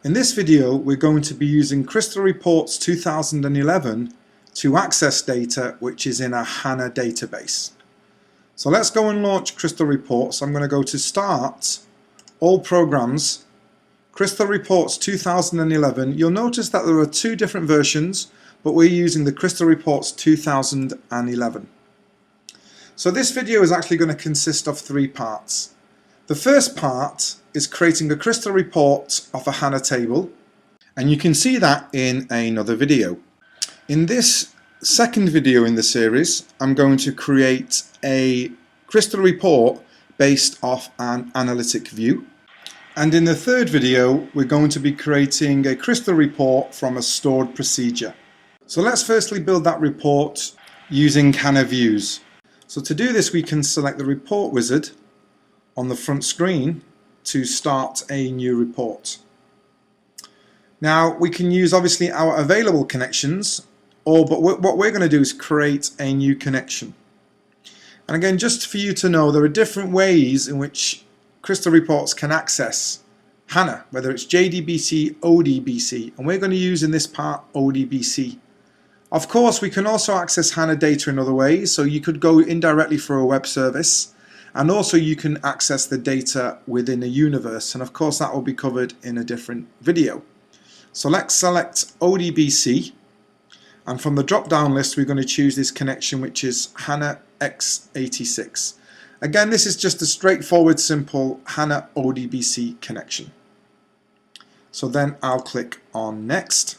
In this video, we're going to be using Crystal Reports 2011 to access data which is in a HANA database. So let's go and launch Crystal Reports. I'm going to go to Start, All Programs, Crystal Reports 2011. You'll notice that there are two different versions, but we're using the Crystal Reports 2011. So this video is actually going to consist of three parts. The first part is creating a Crystal report of a HANA table, and you can see that in another video. In this second video in the series, I'm going to create a Crystal report based off an analytic view. And in the third video, we're going to be creating a Crystal report from a stored procedure. So let's firstly build that report using HANA views. So to do this, we can select the report wizard on the front screen to start a new report. Now we can use obviously our available connections, but what we're going to do is create a new connection. And again, just for you to know, there are different ways in which Crystal Reports can access HANA, whether it's JDBC, ODBC, and we're going to use in this part ODBC. Of course, we can also access HANA data in other ways, so you could go indirectly through a web service, and also you can access the data within a universe, and of course that will be covered in a different video. So let's select ODBC, and from the drop down list we're going to choose this connection, which is HANA x86. Again, this is just a straightforward simple HANA ODBC connection. So then I'll click on next,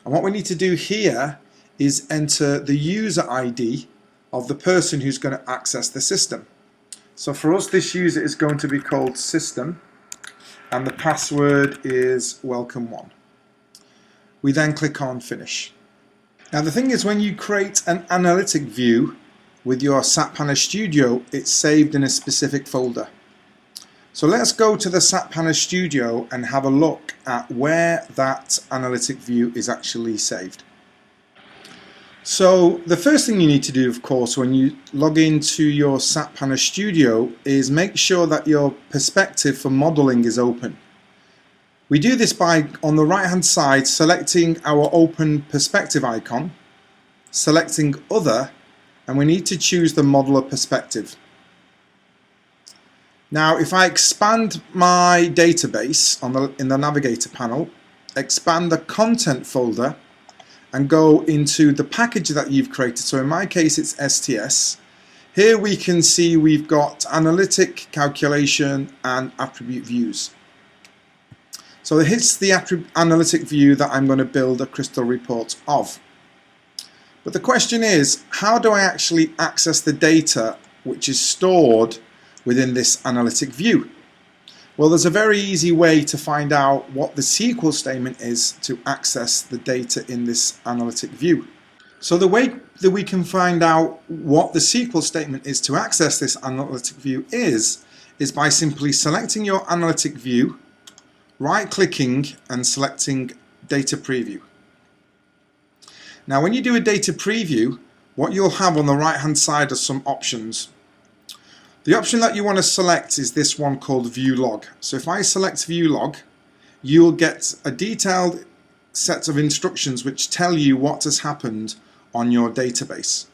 and what we need to do here is enter the user ID of the person who's going to access the system. So for us, this user is going to be called system, and the password is welcome1. We then click on finish. Now the thing is, when you create an analytic view with your SAP HANA Studio, it's saved in a specific folder. So let's go to the SAP HANA Studio and have a look at where that analytic view is actually saved. So the first thing you need to do, of course, when you log into your SAP HANA Studio is make sure that your perspective for modeling is open. We do this by, on the right hand side, selecting our open perspective icon, selecting other, and we need to choose the modeler perspective. Now if I expand my database in the navigator panel, expand the content folder, and go into the package that you've created. So in my case it's STS. Here we can see we've got analytic, calculation and attribute views. So it's the analytic view that I'm going to build a Crystal report of. But the question is, how do I actually access the data which is stored within this analytic view? Well, there's a very easy way to find out what the SQL statement is to access the data in this analytic view. So the way that we can find out what the SQL statement is to access this analytic view is by simply selecting your analytic view, right-clicking and selecting Data Preview. Now when you do a data preview, what you'll have on the right-hand side are some options. The option that you want to select is this one called View Log. So if I select View Log, you'll get a detailed set of instructions which tell you what has happened on your database.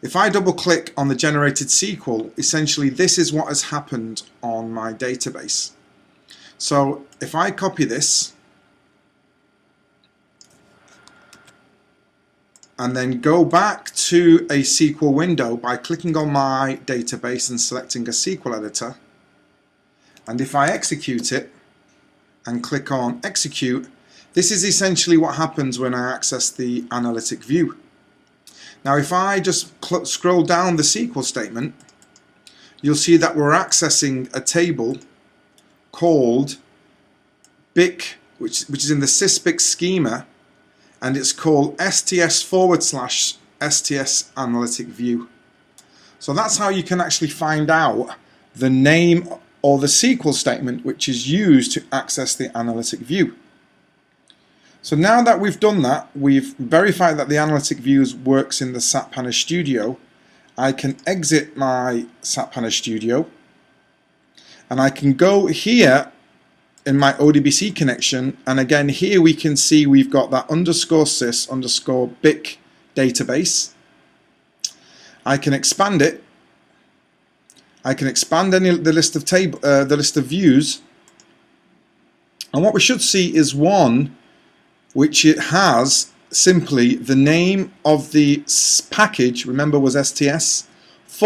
If I double click on the generated SQL, essentially this is what has happened on my database. So if I copy this and then go back to a SQL window by clicking on my database and selecting a SQL editor, and if I execute it and click on execute, this is essentially what happens when I access the analytic view. Now if I just scroll down the SQL statement, you'll see that we're accessing a table called BIC, which is in the SysBIC schema, and it's called STS/STS analytic view. So that's how you can actually find out the name or the SQL statement which is used to access the analytic view. So now that we've done that, we've verified that the analytic view works in the SAP HANA Studio, I can exit my SAP HANA Studio and I can go here in my ODBC connection, and again here we can see we've got that _sys_bic database. I can expand it. I can expand the list of views, and what we should see is one which it has simply the name of the package, remember was STS, /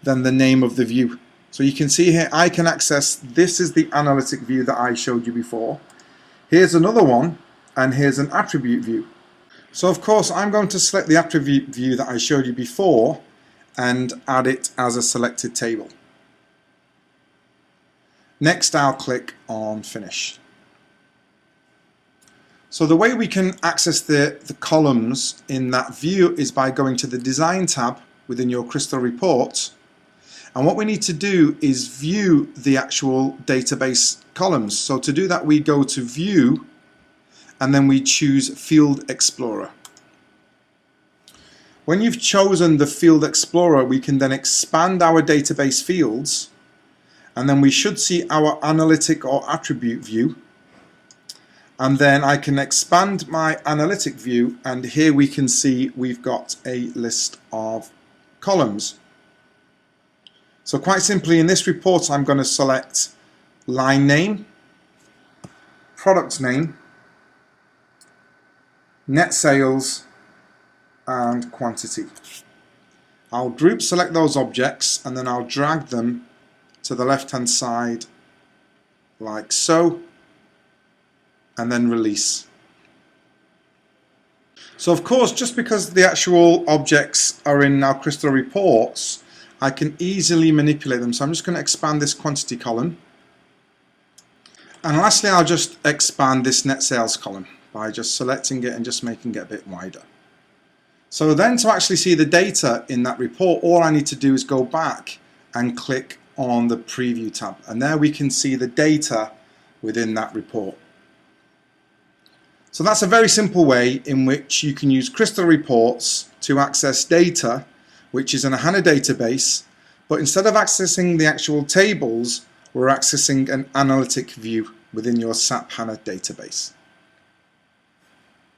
then the name of the view. So you can see here I can access, this is the analytic view that I showed you before. Here's another one, and here's an attribute view. So of course I'm going to select the attribute view that I showed you before and add it as a selected table. Next I'll click on Finish. So the way we can access the columns in that view is by going to the Design tab within your Crystal report, and what we need to do is view the actual database columns. So to do that we go to View and then we choose Field Explorer. When you've chosen the Field Explorer, we can then expand our database fields, and then we should see our analytic or attribute view, and then I can expand my analytic view, and here we can see we've got a list of columns. So quite simply in this report I'm going to select line name, product name, net sales and quantity. I'll group select those objects and then I'll drag them to the left hand side like so, and then release. So of course, just because the actual objects are in our Crystal reports, I can easily manipulate them. So I'm just going to expand this quantity column, and lastly I'll just expand this net sales column by just selecting it and just making it a bit wider. So then to actually see the data in that report, all I need to do is go back and click on the Preview tab, and there we can see the data within that report. So that's a very simple way in which you can use Crystal reports to access data which is in a HANA database, but instead of accessing the actual tables, we're accessing an analytic view within your SAP HANA database.